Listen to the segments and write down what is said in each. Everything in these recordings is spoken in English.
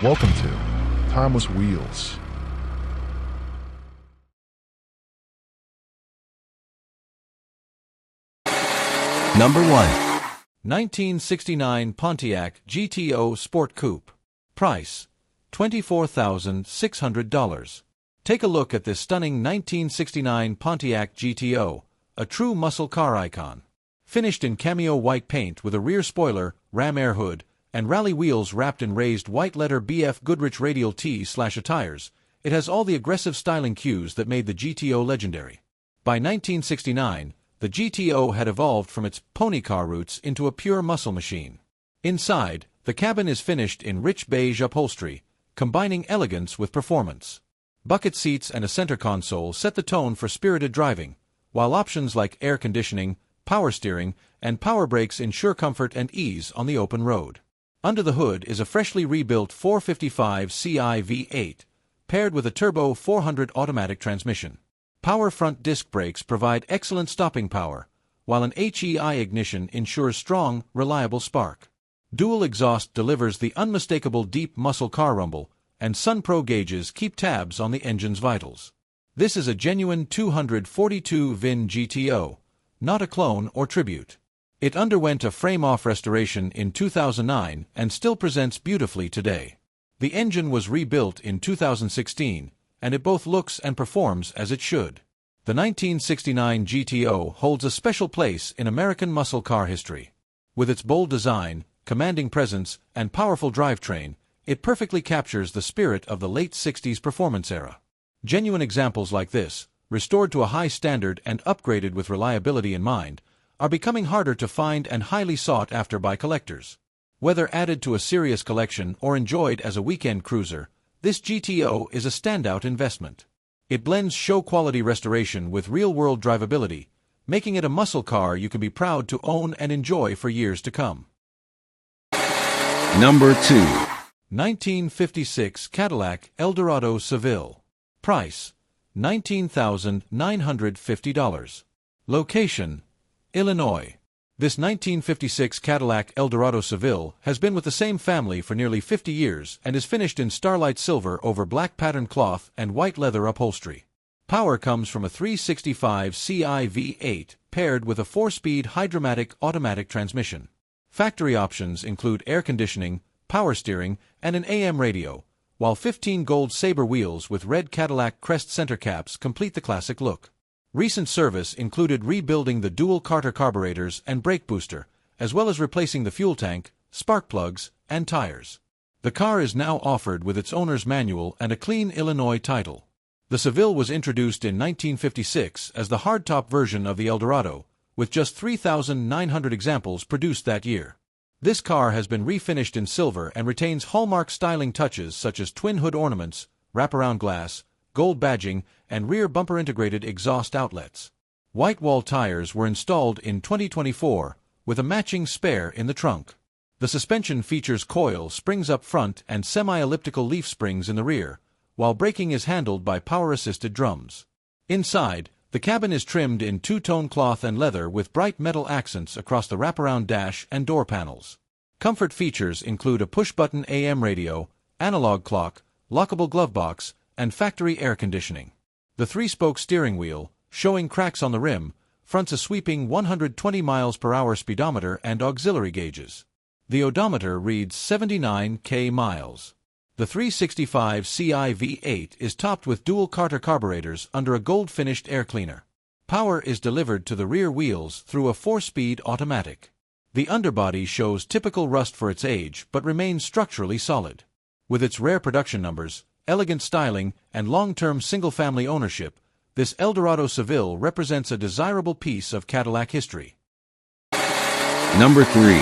Welcome to Timeless Wheels. Number 1. 1969 Pontiac GTO Sport Coupe. Price, $24,600. Take a look at this stunning 1969 Pontiac GTO, a true muscle car icon. Finished in cameo white paint with a rear spoiler, ram air hood, and rally wheels wrapped in raised white letter BF Goodrich radial T/A tires, it has all the aggressive styling cues that made the GTO legendary. By 1969, the GTO had evolved from its pony car roots into a pure muscle machine. Inside, the cabin is finished in rich beige upholstery, combining elegance with performance. Bucket seats and a center console set the tone for spirited driving, while options like air conditioning, power steering, and power brakes ensure comfort and ease on the open road. Under the hood is a freshly rebuilt 455 Ci V8, paired with a turbo 400 automatic transmission. Power front disc brakes provide excellent stopping power, while an HEI ignition ensures strong, reliable spark. Dual exhaust delivers the unmistakable deep muscle car rumble, and SunPro gauges keep tabs on the engine's vitals. This is a genuine 242 VIN GTO, not a clone or tribute. It underwent a frame-off restoration in 2009 and still presents beautifully today. The engine was rebuilt in 2016, and it both looks and performs as it should. The 1969 GTO holds a special place in American muscle car history. With its bold design, commanding presence, and powerful drivetrain, it perfectly captures the spirit of the late 60s performance era. Genuine examples like this, restored to a high standard and upgraded with reliability in mind, are becoming harder to find and highly sought after by collectors. Whether added to a serious collection or enjoyed as a weekend cruiser, this GTO is a standout investment. It blends show-quality restoration with real-world drivability, making it a muscle car you can be proud to own and enjoy for years to come. Number 2. 1956 Cadillac Eldorado Seville. Price, $19,950. Location, Illinois. This 1956 Cadillac Eldorado Seville has been with the same family for nearly 50 years and is finished in starlight silver over black patterned cloth and white leather upholstery. Power comes from a 365 Ci V8 paired with a 4-speed Hydra-Matic automatic transmission. Factory options include air conditioning, power steering, and an AM radio, while 15 gold Sabre wheels with red Cadillac crest center caps complete the classic look. Recent service included rebuilding the dual Carter carburetors and brake booster, as well as replacing the fuel tank, spark plugs, and tires. The car is now offered with its owner's manual and a clean Illinois title. The Seville was introduced in 1956 as the hardtop version of the Eldorado, with just 3,900 examples produced that year. This car has been refinished in silver and retains hallmark styling touches such as twin hood ornaments, wraparound glass, gold badging, and rear bumper-integrated exhaust outlets. White wall tires were installed in 2024, with a matching spare in the trunk. The suspension features coil springs up front and semi-elliptical leaf springs in the rear, while braking is handled by power-assisted drums. Inside, the cabin is trimmed in two-tone cloth and leather with bright metal accents across the wraparound dash and door panels. Comfort features include a push-button AM radio, analog clock, lockable glove box, and factory air conditioning. The 3-spoke steering wheel, showing cracks on the rim, fronts a sweeping 120 miles per hour speedometer and auxiliary gauges. The odometer reads 79k miles. The 365 Ci V8 is topped with dual Carter carburetors under a gold-finished air cleaner. Power is delivered to the rear wheels through a 4-speed automatic. The underbody shows typical rust for its age but remains structurally solid. With its rare production numbers, elegant styling, and long-term single-family ownership, this Eldorado Seville represents a desirable piece of Cadillac history. Number 3.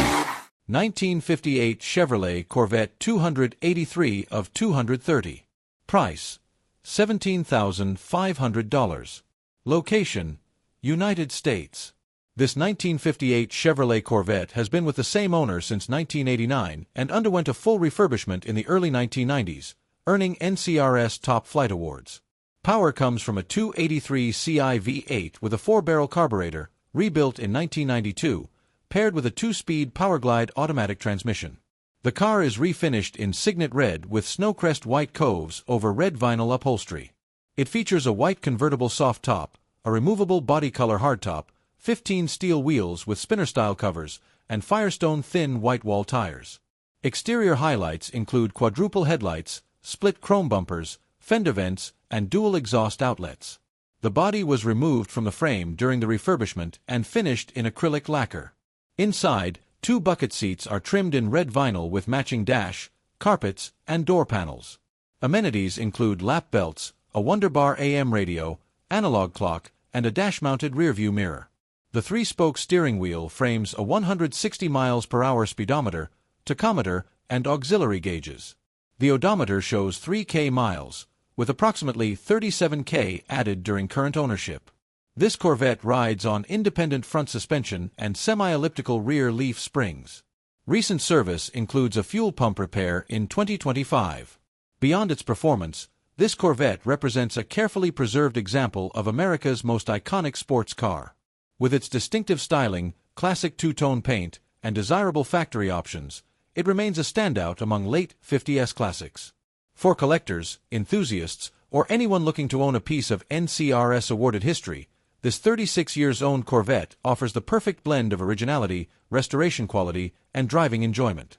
1958 Chevrolet Corvette 283 of 230. Price, $17,500. Location, United States. This 1958 Chevrolet Corvette has been with the same owner since 1989 and underwent a full refurbishment in the early 1990s, earning NCRS Top Flight Awards. Power comes from a 283 Ci V8 with a 4-barrel carburetor, rebuilt in 1992, paired with a 2-speed Powerglide automatic transmission. The car is refinished in Signet Red with Snowcrest white coves over red vinyl upholstery. It features a white convertible soft top, a removable body color hardtop, 15 steel wheels with spinner-style covers, and Firestone thin white wall tires. Exterior highlights include quadruple headlights, split chrome bumpers, fender vents, and dual exhaust outlets. The body was removed from the frame during the refurbishment and finished in acrylic lacquer. Inside, 2 bucket seats are trimmed in red vinyl with matching dash, carpets, and door panels. Amenities include lap belts, a Wonderbar AM radio, analog clock, and a dash-mounted rearview mirror. The 3-spoke steering wheel frames a 160 mph speedometer, tachometer, and auxiliary gauges. The odometer shows 3K miles, with approximately 37K added during current ownership. This Corvette rides on independent front suspension and semi-elliptical rear leaf springs. Recent service includes a fuel pump repair in 2025. Beyond its performance, this Corvette represents a carefully preserved example of America's most iconic sports car. With its distinctive styling, classic two-tone paint, and desirable factory options, it remains a standout among late 50s classics. For collectors, enthusiasts, or anyone looking to own a piece of NCRS-awarded history, this 36-years-owned Corvette offers the perfect blend of originality, restoration quality, and driving enjoyment.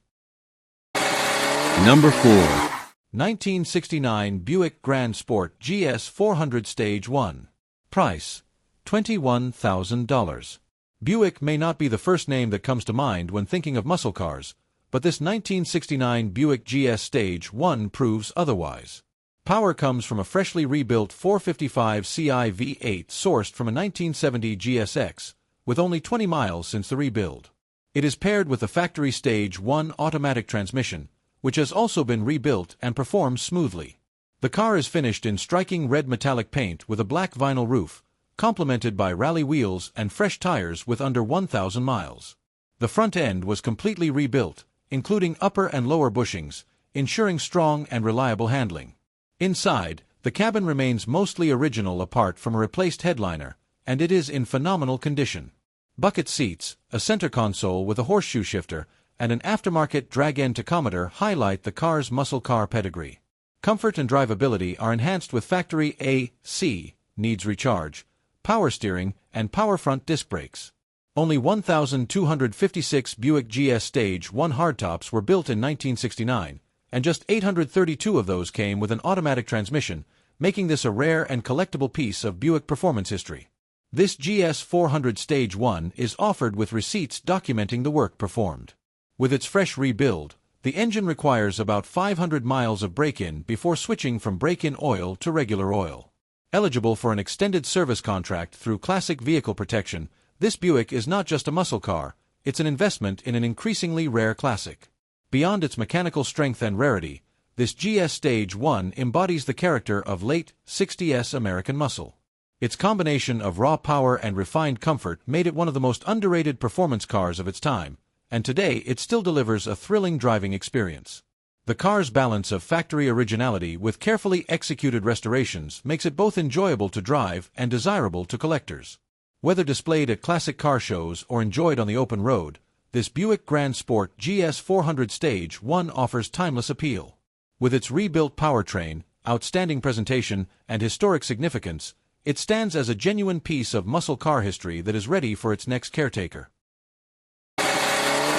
Number 4. 1969 Buick Grand Sport GS 400 Stage 1. Price: $21,000. Buick may not be the first name that comes to mind when thinking of muscle cars, but this 1969 Buick GS Stage 1 proves otherwise. Power comes from a freshly rebuilt 455 Ci V8 sourced from a 1970 GSX, with only 20 miles since the rebuild. It is paired with the factory Stage 1 automatic transmission, which has also been rebuilt and performs smoothly. The car is finished in striking red metallic paint with a black vinyl roof, complemented by rally wheels and fresh tires with under 1,000 miles. The front end was completely rebuilt, including upper and lower bushings, ensuring strong and reliable handling. Inside, the cabin remains mostly original apart from a replaced headliner, and it is in phenomenal condition. Bucket seats, a center console with a horseshoe shifter, and an aftermarket drag-end tachometer highlight the car's muscle car pedigree. Comfort and drivability are enhanced with factory AC, needs recharge, power steering, and power front disc brakes. Only 1,256 Buick GS Stage 1 hardtops were built in 1969, and just 832 of those came with an automatic transmission, making this a rare and collectible piece of Buick performance history. This GS 400 Stage 1 is offered with receipts documenting the work performed. With its fresh rebuild, the engine requires about 500 miles of break-in before switching from break-in oil to regular oil. Eligible for an extended service contract through Classic Vehicle Protection, this Buick is not just a muscle car, it's an investment in an increasingly rare classic. Beyond its mechanical strength and rarity, this GS Stage 1 embodies the character of late 60s American muscle. Its combination of raw power and refined comfort made it one of the most underrated performance cars of its time, and today it still delivers a thrilling driving experience. The car's balance of factory originality with carefully executed restorations makes it both enjoyable to drive and desirable to collectors. Whether displayed at classic car shows or enjoyed on the open road, this Buick Grand Sport GS 400 Stage 1 offers timeless appeal. With its rebuilt powertrain, outstanding presentation, and historic significance, it stands as a genuine piece of muscle car history that is ready for its next caretaker.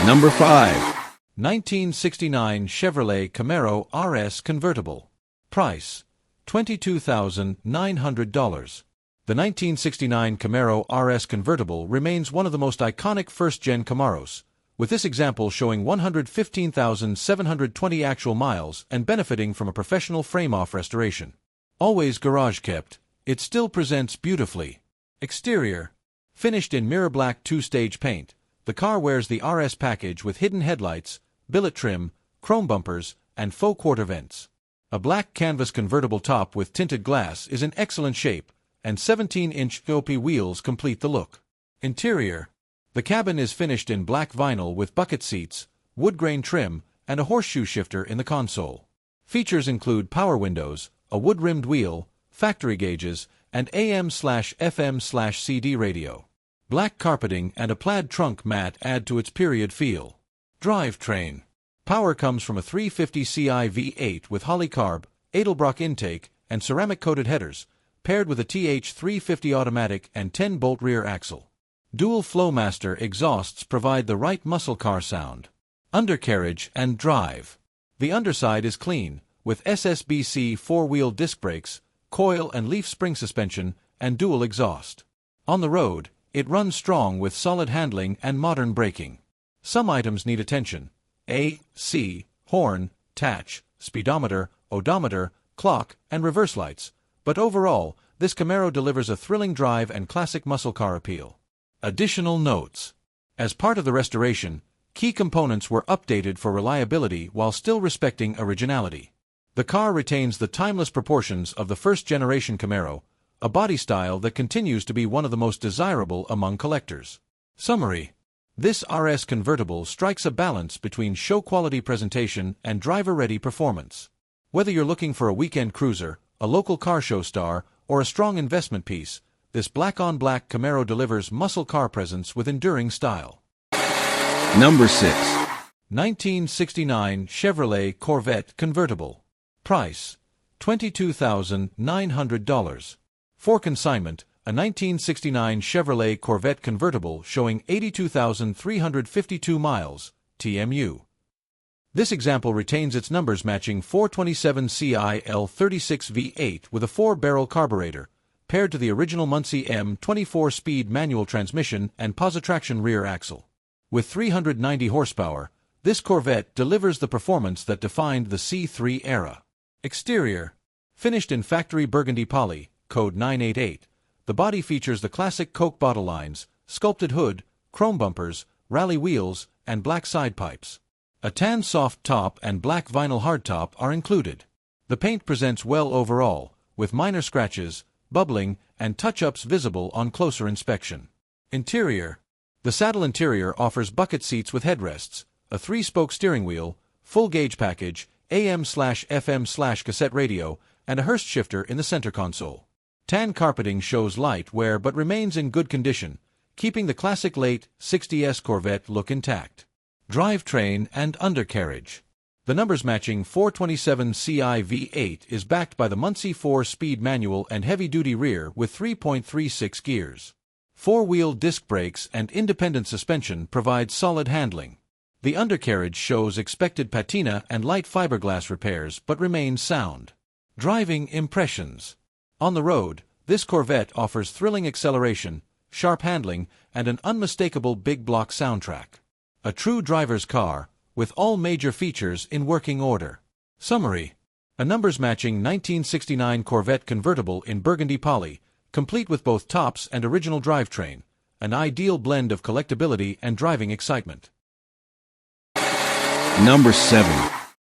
Number 5. 1969 Chevrolet Camaro RS Convertible. Price: $22,900. The 1969 Camaro RS Convertible remains one of the most iconic first-gen Camaros, with this example showing 115,720 actual miles and benefiting from a professional frame-off restoration. Always garage-kept, it still presents beautifully. Exterior: finished in mirror black two-stage paint, the car wears the RS package with hidden headlights, billet trim, chrome bumpers, and faux quarter vents. A black canvas convertible top with tinted glass is in excellent shape, and 17-inch OP wheels complete the look. Interior: the cabin is finished in black vinyl with bucket seats, wood grain trim, and a horseshoe shifter in the console. Features include power windows, a wood-rimmed wheel, factory gauges, and AM/FM/CD radio. Black carpeting and a plaid trunk mat add to its period feel. Drivetrain: power comes from a 350 Ci V8 with Holley-Carb, Edelbrock intake, and ceramic-coated headers, paired with a TH350 automatic and 10-bolt rear axle. Dual Flowmaster exhausts provide the right muscle car sound. Undercarriage and drive. The underside is clean, with SSBC 4-wheel disc brakes, coil and leaf spring suspension, and dual exhaust. On the road, it runs strong with solid handling and modern braking. Some items need attention: AC, horn, touch, speedometer, odometer, clock, and reverse lights, but overall, this Camaro delivers a thrilling drive and classic muscle car appeal. Additional notes. As part of the restoration, key components were updated for reliability while still respecting originality. The car retains the timeless proportions of the first-generation Camaro, a body style that continues to be one of the most desirable among collectors. Summary. This RS convertible strikes a balance between show-quality presentation and driver-ready performance. Whether you're looking for a weekend cruiser, a local car show star, or a strong investment piece, this black-on-black Camaro delivers muscle car presence with enduring style. Number 6. 1969 Chevrolet Corvette Convertible. Price: $22,900. For consignment, a 1969 Chevrolet Corvette Convertible showing 82,352 miles, TMU. This example retains its numbers matching 427 Ci L36 V8 with a 4-barrel carburetor, paired to the original Muncie M24 speed manual transmission and Positraction rear axle. With 390 horsepower, this Corvette delivers the performance that defined the C3 era. Exterior. Finished in factory burgundy poly, code 988, the body features the classic Coke bottle lines, sculpted hood, chrome bumpers, rally wheels, and black side pipes. A tan soft top and black vinyl hardtop are included. The paint presents well overall, with minor scratches, bubbling, and touch-ups visible on closer inspection. Interior. The saddle interior offers bucket seats with headrests, a 3-spoke steering wheel, full gauge package, AM/FM/cassette radio, and a Hurst shifter in the center console. Tan carpeting shows light wear but remains in good condition, keeping the classic late 60s Corvette look intact. Drivetrain and undercarriage. The numbers matching 427 Ci V8 is backed by the Muncie 4-speed manual and heavy-duty rear with 3.36 gears. 4-wheel disc brakes and independent suspension provide solid handling. The undercarriage shows expected patina and light fiberglass repairs but remains sound. Driving impressions. On the road, this Corvette offers thrilling acceleration, sharp handling, and an unmistakable big block soundtrack. A true driver's car, with all major features in working order. Summary. A numbers-matching 1969 Corvette convertible in burgundy poly, complete with both tops and original drivetrain, an ideal blend of collectability and driving excitement. Number 7.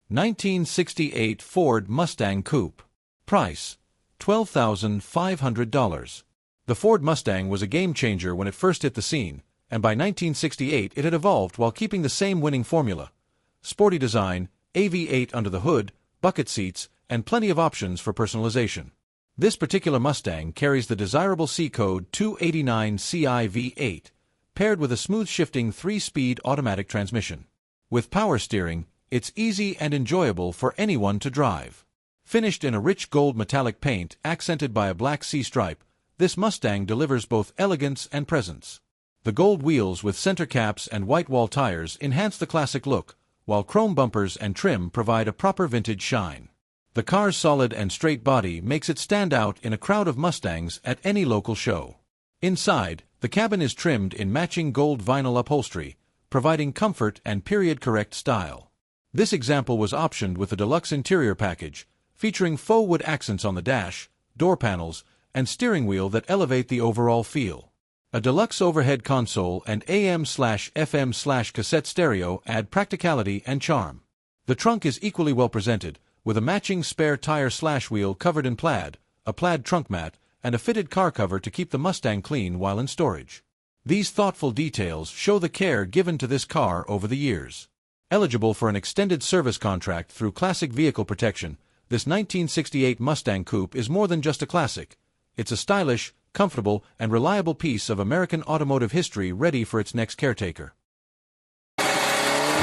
1968 Ford Mustang Coupe. Price: $12,500. The Ford Mustang was a game-changer when it first hit the scene, and by 1968 it had evolved while keeping the same winning formula. Sporty design, AV8 under the hood, bucket seats, and plenty of options for personalization. This particular Mustang carries the desirable C-code 289 Ci V8, paired with a smooth-shifting 3-speed automatic transmission. With power steering, it's easy and enjoyable for anyone to drive. Finished in a rich gold metallic paint accented by a black C-stripe, this Mustang delivers both elegance and presence. The gold wheels with center caps and white wall tires enhance the classic look, while chrome bumpers and trim provide a proper vintage shine. The car's solid and straight body makes it stand out in a crowd of Mustangs at any local show. Inside, the cabin is trimmed in matching gold vinyl upholstery, providing comfort and period-correct style. This example was optioned with a deluxe interior package, featuring faux wood accents on the dash, door panels, and steering wheel that elevate the overall feel. A deluxe overhead console and AM/FM/cassette stereo add practicality and charm. The trunk is equally well presented, with a matching spare tire slash wheel covered in plaid, a plaid trunk mat, and a fitted car cover to keep the Mustang clean while in storage. These thoughtful details show the care given to this car over the years. Eligible for an extended service contract through Classic Vehicle Protection, this 1968 Mustang Coupe is more than just a classic. It's a stylish, comfortable, and reliable piece of American automotive history ready for its next caretaker.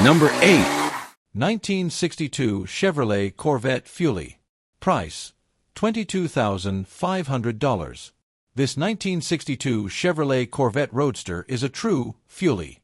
Number 8. 1962 Chevrolet Corvette Fully. Price, $22,500. This 1962 Chevrolet Corvette Roadster is a true Fully.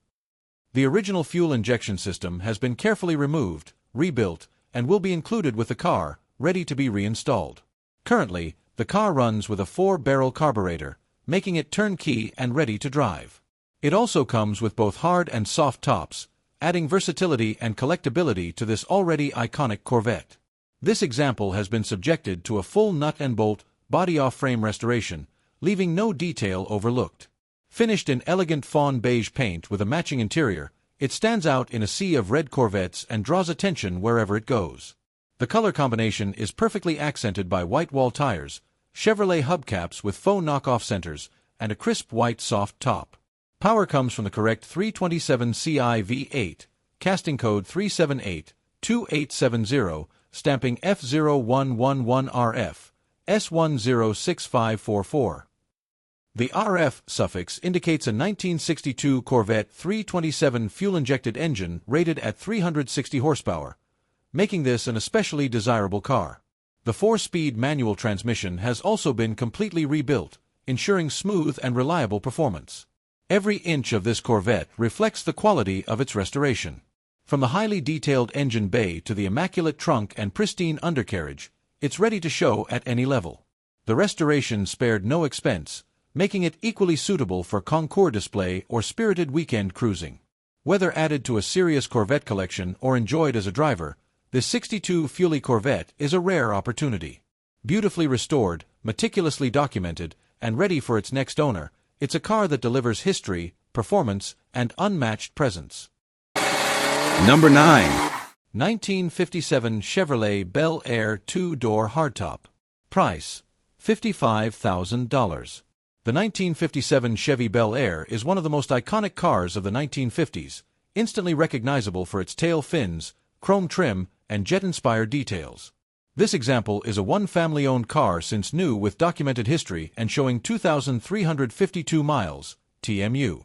The original fuel injection system has been carefully removed, rebuilt, and will be included with the car, ready to be reinstalled. Currently, the car runs with a 4-barrel carburetor, making it turnkey and ready to drive. It also comes with both hard and soft tops, adding versatility and collectability to this already iconic Corvette. This example has been subjected to a full nut and bolt, body-off-frame restoration, leaving no detail overlooked. Finished in elegant fawn beige paint with a matching interior, it stands out in a sea of red Corvettes and draws attention wherever it goes. The color combination is perfectly accented by white wall tires, Chevrolet hubcaps with faux knockoff centers, and a crisp white soft top. Power comes from the correct 327 Ci V8, casting code 378-2870, stamping F0111RF, S106544. The RF suffix indicates a 1962 Corvette 327 fuel-injected engine rated at 360 horsepower, making this an especially desirable car. The 4-speed manual transmission has also been completely rebuilt, ensuring smooth and reliable performance. Every inch of this Corvette reflects the quality of its restoration. From the highly detailed engine bay to the immaculate trunk and pristine undercarriage, it's ready to show at any level. The restoration spared no expense, making it equally suitable for concours display or spirited weekend cruising. Whether added to a serious Corvette collection or enjoyed as a driver, this 62 Fully Corvette is a rare opportunity. Beautifully restored, meticulously documented, and ready for its next owner, it's a car that delivers history, performance, and unmatched presence. Number 9. 1957 Chevrolet Bel Air 2-door hardtop. Price, $55,000. The 1957 Chevy Bel Air is one of the most iconic cars of the 1950s, instantly recognizable for its tail fins, chrome trim, and jet-inspired details. This example is a one-family-owned car since new with documented history and showing 2,352 miles, TMU.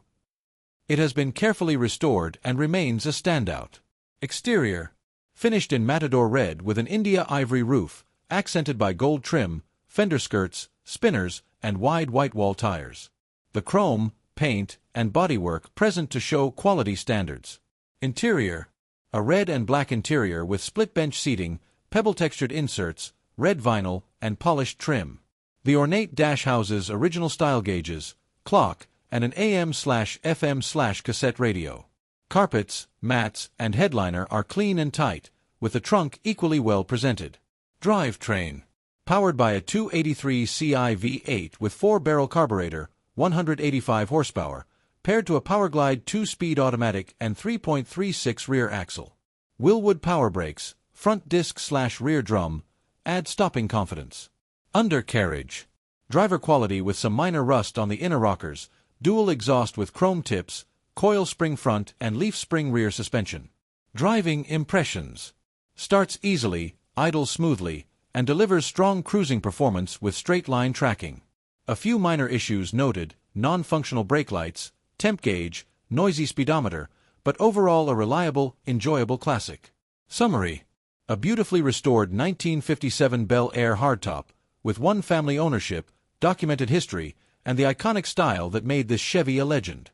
It has been carefully restored and remains a standout. Exterior. Finished in Matador red with an India ivory roof, accented by gold trim, fender skirts, spinners, and wide white wall tires. The chrome, paint, and bodywork present to show quality standards. Interior. A red and black interior with split bench seating, pebble-textured inserts, red vinyl, and polished trim. The ornate dash houses original style gauges, clock, and an AM/FM/cassette radio. Carpets, mats, and headliner are clean and tight, with the trunk equally well presented. Drivetrain. Powered by a 283 Ci V8 with 4-barrel carburetor, 185 horsepower, paired to a Powerglide 2-speed automatic and 3.36 rear axle. Willwood power brakes, front disc/rear drum, add stopping confidence. Undercarriage. Driver quality with some minor rust on the inner rockers, dual exhaust with chrome tips, coil spring front and leaf spring rear suspension. Driving impressions. Starts easily, idles smoothly, and delivers strong cruising performance with straight-line tracking. A few minor issues noted: non-functional brake lights, temp gauge, noisy speedometer, but overall a reliable, enjoyable classic. Summary. A beautifully restored 1957 Bel Air hardtop, with one family ownership, documented history, and the iconic style that made this Chevy a legend.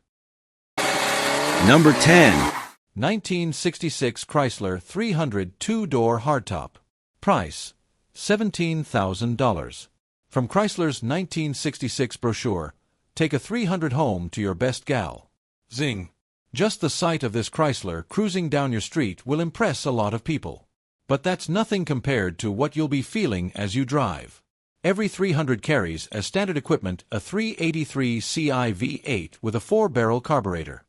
Number 10. 1966 Chrysler 300 2-door hardtop. Price, $17,000. From Chrysler's 1966 brochure, take a 300 home to your best gal. Zing. Just the sight of this Chrysler cruising down your street will impress a lot of people. But that's nothing compared to what you'll be feeling as you drive. Every 300 carries as standard equipment a 383 Ci V8 with a 4-barrel carburetor.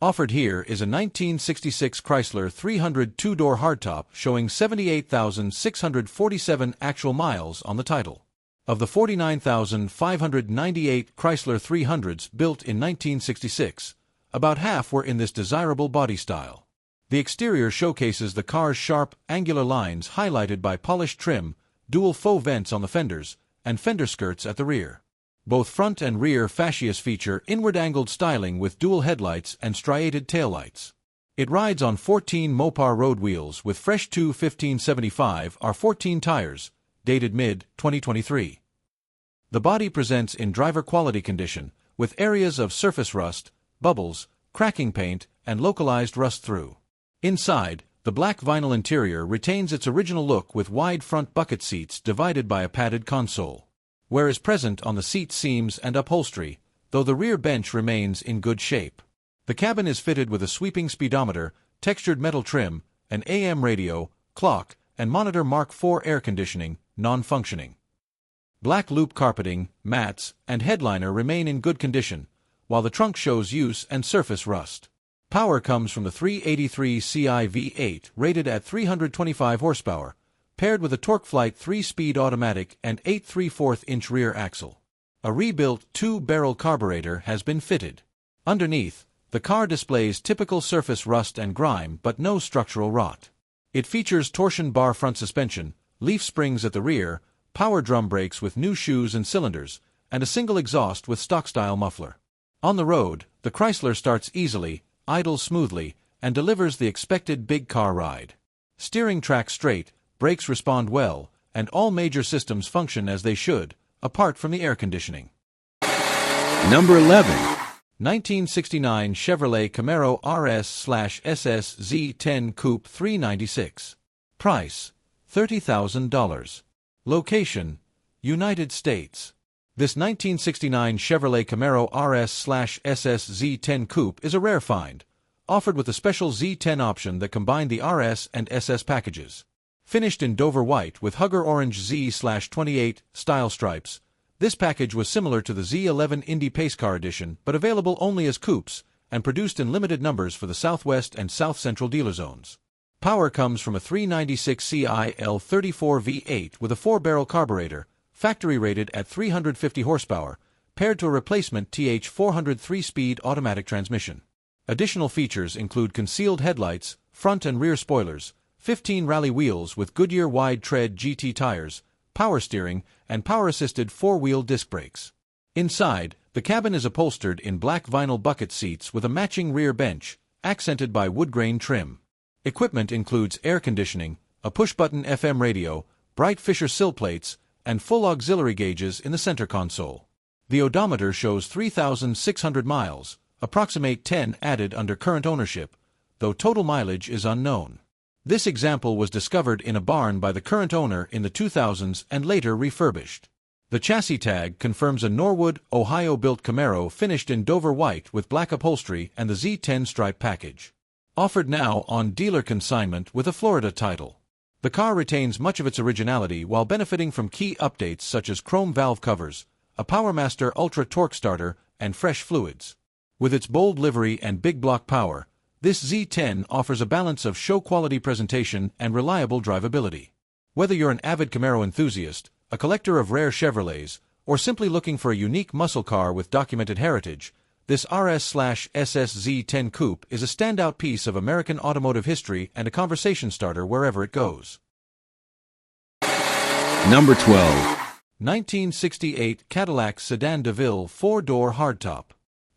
Offered here is a 1966 Chrysler 300 2-door hardtop showing 78,647 actual miles on the title. Of the 49,598 Chrysler 300s built in 1966, about half were in this desirable body style. The exterior showcases the car's sharp, angular lines highlighted by polished trim, dual faux vents on the fenders, and fender skirts at the rear. Both front and rear fascias feature inward-angled styling with dual headlights and striated taillights. It rides on 14 Mopar road wheels with fresh 1575 R14 tires, dated mid-2023. The body presents in driver quality condition, with areas of surface rust, bubbles, cracking paint, and localized rust-through. Inside, the black vinyl interior retains its original look with wide front bucket seats divided by a padded console. Wear is present on the seat seams and upholstery, though the rear bench remains in good shape. The cabin is fitted with a sweeping speedometer, textured metal trim, an AM radio, clock, and monitor Mark IV air conditioning, non-functioning. Black loop carpeting, mats, and headliner remain in good condition, while the trunk shows use and surface rust. Power comes from the 383 Ci V8 rated at 325 horsepower, paired with a TorqueFlite 3-speed automatic and 8 3/4-inch rear axle. A rebuilt 2-barrel carburetor has been fitted. Underneath, the car displays typical surface rust and grime but no structural rot. It features torsion bar front suspension, leaf springs at the rear, power drum brakes with new shoes and cylinders, and a single exhaust with stock-style muffler. On the road, the Chrysler starts easily, idles smoothly, and delivers the expected big car ride. Steering tracks straight, brakes respond well, and all major systems function as they should, apart from the air conditioning. Number 11. 1969 Chevrolet Camaro RS/SS Z10 Coupe 396. Price: $30,000. Location: United States. This 1969 Chevrolet Camaro RS/SS Z10 Coupe is a rare find, offered with a special Z10 option that combined the RS and SS packages. Finished in Dover white with Hugger orange Z/28 style stripes, this package was similar to the Z11 Indy Pace Car Edition but available only as coupes and produced in limited numbers for the Southwest and South Central dealer zones. Power comes from a 396 Ci L34 V8 with a 4-barrel carburetor, factory rated at 350 horsepower, paired to a replacement TH400 3-speed automatic transmission. Additional features include concealed headlights, front and rear spoilers, 15 rally wheels with Goodyear wide tread GT tires, power steering, and power-assisted 4-wheel disc brakes. Inside, the cabin is upholstered in black vinyl bucket seats with a matching rear bench, accented by wood grain trim. Equipment includes air conditioning, a push-button FM radio, bright Fisher sill plates, and full auxiliary gauges in the center console. The odometer shows 3,600 miles, approximate 10 added under current ownership, though total mileage is unknown. This example was discovered in a barn by the current owner in the 2000s and later refurbished. The chassis tag confirms a Norwood, Ohio-built Camaro finished in Dover white with black upholstery and the Z10 stripe package. Offered now on dealer consignment with a Florida title. The car retains much of its originality while benefiting from key updates such as chrome valve covers, a PowerMaster Ultra torque starter, and fresh fluids. With its bold livery and big block power, this Z10 offers a balance of show-quality presentation and reliable drivability. Whether you're an avid Camaro enthusiast, a collector of rare Chevrolets, or simply looking for a unique muscle car with documented heritage, this RS/SS Z10 Coupe is a standout piece of American automotive history and a conversation starter wherever it goes. Number 12. 1968 Cadillac Sedan DeVille 4-door hardtop.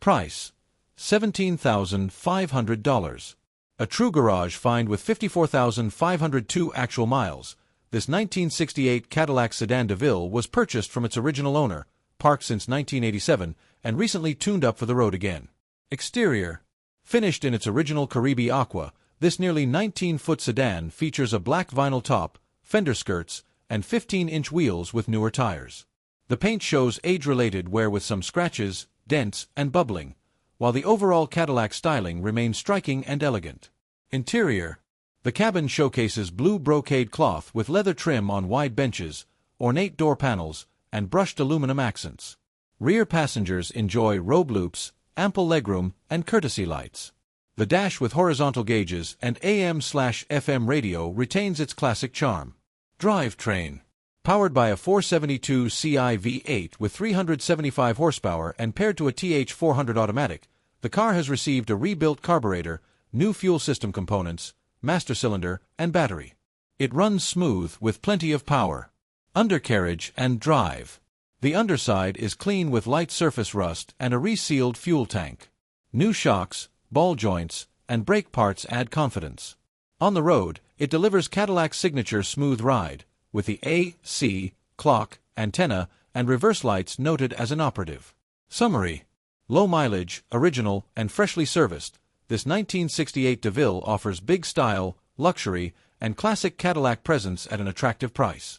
Price: $17,500. A true garage find with 54,502 actual miles, this 1968 Cadillac Sedan DeVille was purchased from its original owner, parked since 1987, and recently tuned up for the road again. Exterior: finished in its original Caribe aqua, this nearly 19-foot sedan features a black vinyl top, fender skirts, and 15-inch wheels with newer tires. The paint shows age-related wear with some scratches, dents, and bubbling, while the overall Cadillac styling remains striking and elegant. Interior: the cabin showcases blue brocade cloth with leather trim on wide benches, ornate door panels, and brushed aluminum accents. Rear passengers enjoy robe loops, ample legroom, and courtesy lights. The dash with horizontal gauges and AM/FM radio retains its classic charm. Drivetrain: powered by a 472 Ci V8 with 375 horsepower and paired to a TH400 automatic, the car has received a rebuilt carburetor, new fuel system components, master cylinder, and battery. It runs smooth with plenty of power. Undercarriage and drive: the underside is clean with light surface rust and a resealed fuel tank. New shocks, ball joints, and brake parts add confidence. On the road, it delivers Cadillac's signature smooth ride, with the AC, clock, antenna, and reverse lights noted as inoperative. Summary: low mileage, original, and freshly serviced, this 1968 DeVille offers big style, luxury, and classic Cadillac presence at an attractive price.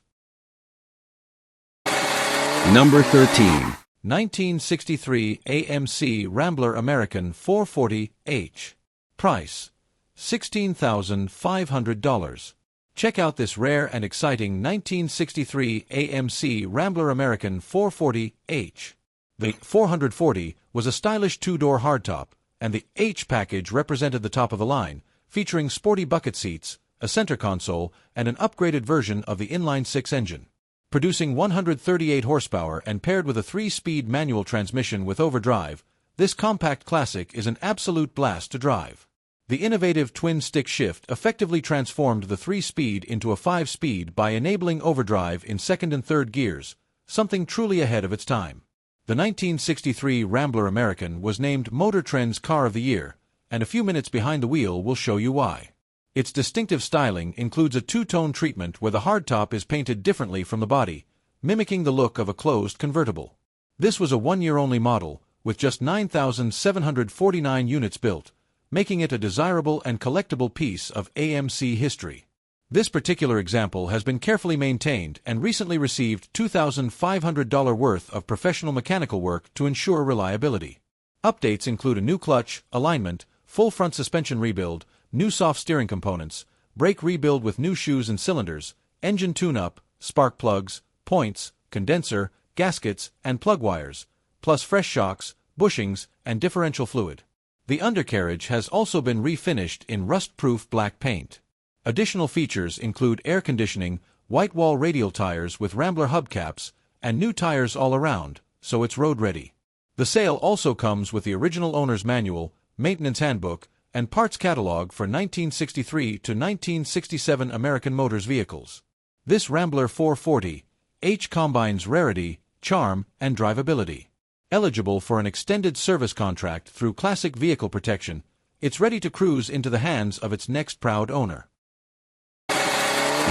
Number 13. 1963 AMC Rambler American 440H. Price: $16,500. Check out this rare and exciting 1963 AMC Rambler American 440H. The 440 was a stylish two-door hardtop, and the H package represented the top of the line, featuring sporty bucket seats, a center console, and an upgraded version of the inline-six engine. Producing 138 horsepower and paired with a 3-speed manual transmission with overdrive, this compact classic is an absolute blast to drive. The innovative twin-stick shift effectively transformed the 3-speed into a 5-speed by enabling overdrive in second and third gears, something truly ahead of its time. The 1963 Rambler American was named Motor Trend's Car of the Year, and a few minutes behind the wheel will show you why. Its distinctive styling includes a two-tone treatment where the hardtop is painted differently from the body, mimicking the look of a closed convertible. This was a one-year-only model, with just 9,749 units built, making it a desirable and collectible piece of AMC history. This particular example has been carefully maintained and recently received $2,500 worth of professional mechanical work to ensure reliability. Updates include a new clutch, alignment, full front suspension rebuild, new soft steering components, brake rebuild with new shoes and cylinders, engine tune-up, spark plugs, points, condenser, gaskets, and plug wires, plus fresh shocks, bushings, and differential fluid. The undercarriage has also been refinished in rust-proof black paint. Additional features include air conditioning, white wall radial tires with Rambler hubcaps, and new tires all around, so it's road-ready. The sale also comes with the original owner's manual, maintenance handbook, and parts catalog for 1963 to 1967 American Motors vehicles. This Rambler 440H combines rarity, charm, and drivability. Eligible for an extended service contract through Classic Vehicle Protection, it's ready to cruise into the hands of its next proud owner.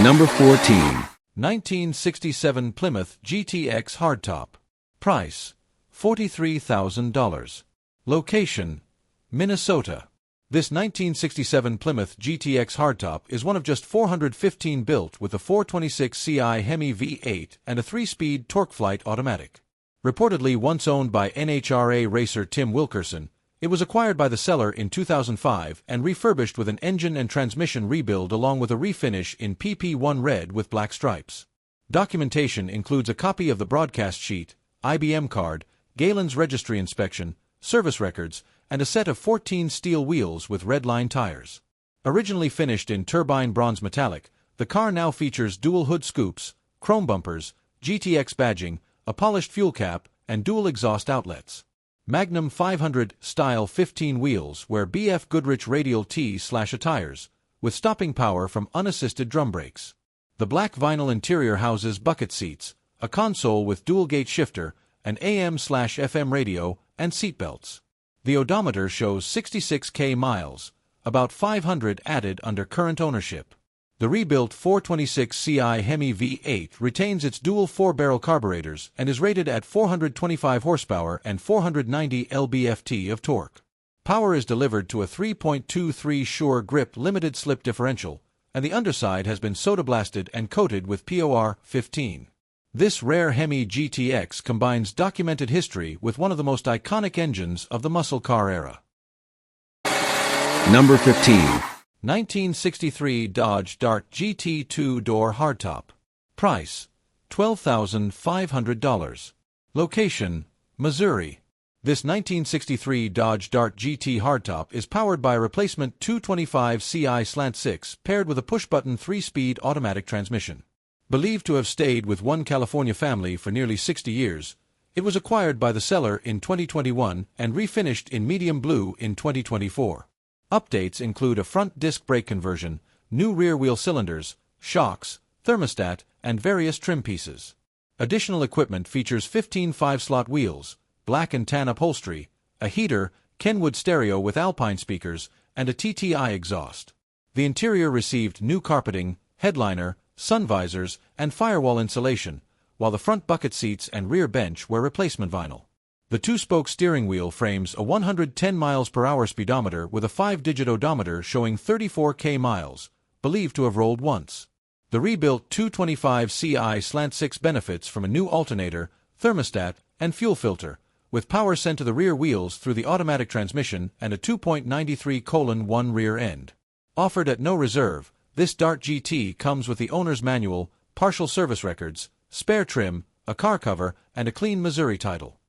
Number 14. 1967 Plymouth GTX Hardtop. Price: $43,000. Location: Minnesota. This 1967 Plymouth GTX hardtop is one of just 415 built with a 426 Ci Hemi V8 and a 3-speed TorqueFlite automatic. Reportedly once owned by NHRA racer Tim Wilkerson, it was acquired by the seller in 2005 and refurbished with an engine and transmission rebuild along with a refinish in PP1 red with black stripes. Documentation includes a copy of the broadcast sheet, IBM card, Galen's registry inspection, service records, and a set of 14 steel wheels with red line tires. Originally finished in turbine bronze metallic, the car now features dual hood scoops, chrome bumpers, GTX badging, a polished fuel cap, and dual exhaust outlets. Magnum 500 style 15 wheels wear BF Goodrich radial T/A tires, with stopping power from unassisted drum brakes. The black vinyl interior houses bucket seats, a console with dual gate shifter, an AM/FM radio, and seatbelts. The odometer shows 66,000 miles, about 500 added under current ownership. The rebuilt 426 Ci Hemi V8 retains its dual 4-barrel carburetors and is rated at 425 horsepower and 490 lb-ft of torque. Power is delivered to a 3.23 Sure Grip limited slip differential, and the underside has been soda blasted and coated with POR 15. This rare Hemi GTX combines documented history with one of the most iconic engines of the muscle car era. Number 15. 1963 Dodge Dart GT 2-door hardtop. Price: $12,500. Location: Missouri. This 1963 Dodge Dart GT hardtop is powered by a replacement 225 Ci Slant 6 paired with a push-button 3-speed automatic transmission. Believed to have stayed with one California family for nearly 60 years, it was acquired by the seller in 2021 and refinished in medium blue in 2024. Updates include a front disc brake conversion, new rear wheel cylinders, shocks, thermostat, and various trim pieces. Additional equipment features 15 5-slot wheels, black and tan upholstery, a heater, Kenwood stereo with Alpine speakers, and a TTI exhaust. The interior received new carpeting, headliner, sun visors, and firewall insulation, while the front bucket seats and rear bench were replacement vinyl. The two-spoke steering wheel frames a 110 mph speedometer with a 5-digit odometer showing 34k miles, believed to have rolled once. The rebuilt 225 CI/6 benefits from a new alternator, thermostat, and fuel filter, with power sent to the rear wheels through the automatic transmission and a 2.93:1 rear end. Offered at no reserve, this Dart GT comes with the owner's manual, partial service records, spare trim, a car cover, and a clean Missouri title.